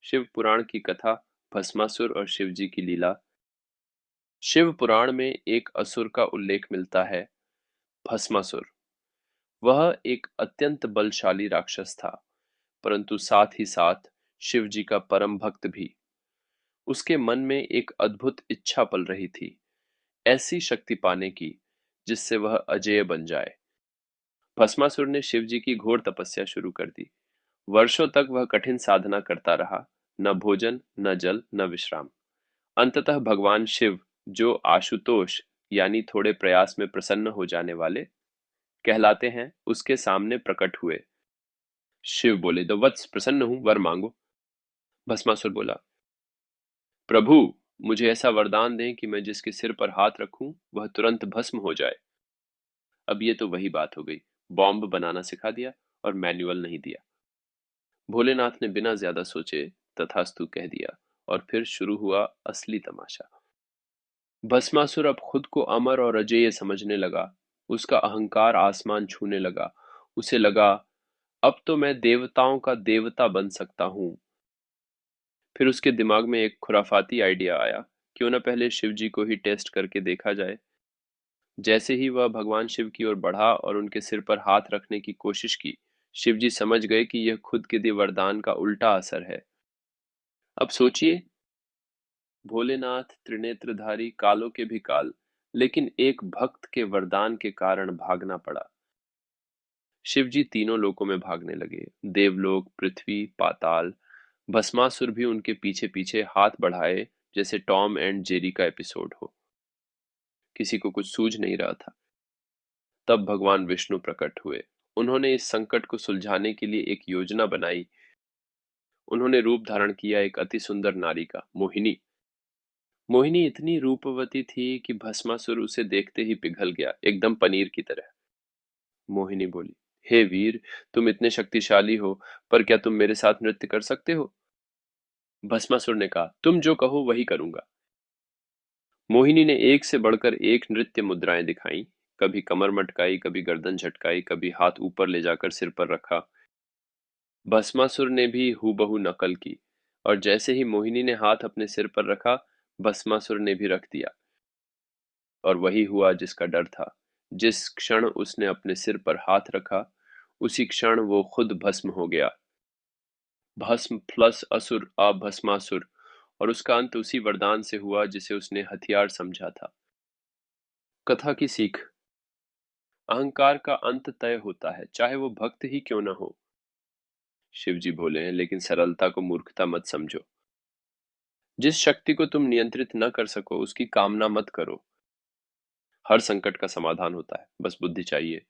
शिव पुराण की कथा, भस्मासुर और शिवजी की लीला। शिव पुराण में एक असुर का उल्लेख मिलता है, भस्मासुर। वह एक अत्यंत बलशाली राक्षस था, परंतु साथ ही साथ शिव जी का परम भक्त भी। उसके मन में एक अद्भुत इच्छा पल रही थी, ऐसी शक्ति पाने की जिससे वह अजेय बन जाए। भस्मासुर ने शिव जी की घोर तपस्या शुरू कर दी। वर्षों तक वह कठिन साधना करता रहा, न भोजन, न जल, न विश्राम। अंततः भगवान शिव, जो आशुतोष यानी थोड़े प्रयास में प्रसन्न हो जाने वाले कहलाते हैं, उसके सामने प्रकट हुए। शिव बोले, दो वत्स, प्रसन्न हूं, वर मांगो। भस्मासुर बोला, प्रभु, मुझे ऐसा वरदान दें कि मैं जिसके सिर पर हाथ रखूं वह तुरंत भस्म हो जाए। अब ये तो वही बात हो गई, बॉम्ब बनाना सिखा दिया और मैनुअल नहीं दिया। भोलेनाथ ने बिना ज्यादा सोचे तथास्तु कह दिया, और फिर शुरू हुआ असली तमाशा। भस्मासुर अब खुद को अमर और अजेय समझने लगा। उसका अहंकार आसमान छूने लगा। उसे लगा, अब तो मैं देवताओं का देवता बन सकता हूँ। फिर उसके दिमाग में एक खुराफाती आइडिया आया, क्यों न पहले शिव जी को ही टेस्ट करके देखा जाए। जैसे ही वह भगवान शिव की ओर बढ़ा और उनके सिर पर हाथ रखने की कोशिश की, शिव जी समझ गए कि यह खुद के दिए वरदान का उल्टा असर है। अब सोचिए, भोलेनाथ त्रिनेत्रधारी, कालों के भी काल, लेकिन एक भक्त के वरदान के कारण भागना पड़ा। शिवजी तीनों लोकों में भागने लगे, देवलोक, पृथ्वी, पाताल। भस्मासुर भी उनके पीछे पीछे हाथ बढ़ाए, जैसे टॉम एंड जेरी का एपिसोड हो। किसी को कुछ सूझ नहीं रहा था। तब भगवान विष्णु प्रकट हुए। उन्होंने इस संकट को सुलझाने के लिए एक योजना बनाई। उन्होंने रूप धारण किया एक अति सुंदर नारी का, मोहिनी। मोहिनी इतनी रूपवती थी कि भस्मासुर उसे देखते ही पिघल गया, एकदम पनीर की तरह। मोहिनी बोली, हे वीर, तुम इतने शक्तिशाली हो, पर क्या तुम मेरे साथ नृत्य कर सकते हो? भस्मासुर ने कहा, तुम जो कहो वही करूंगा। मोहिनी ने एक से बढ़कर एक नृत्य मुद्राएं दिखाई। कभी कमर मटकाई, कभी गर्दन झटकाई, कभी हाथ ऊपर ले जाकर सिर पर रखा। भस्मासुर ने भी हूबहू नकल की, और जैसे ही मोहिनी ने हाथ अपने सिर पर रखा, भस्मासुर ने भी रख दिया। और वही हुआ जिसका डर था। जिस क्षण उसने अपने सिर पर हाथ रखा, उसी क्षण वो खुद भस्म हो गया। भस्म प्लस असुर अभस्मासुर, और उसका अंत उसी वरदान से हुआ जिसे उसने हथियार समझा था। कथा की सीख, अहंकार का अंत तय होता है, चाहे वो भक्त ही क्यों न हो। शिव जी बोले हैं, लेकिन सरलता को मूर्खता मत समझो। जिस शक्ति को तुम नियंत्रित न कर सको उसकी कामना मत करो। हर संकट का समाधान होता है, बस बुद्धि चाहिए।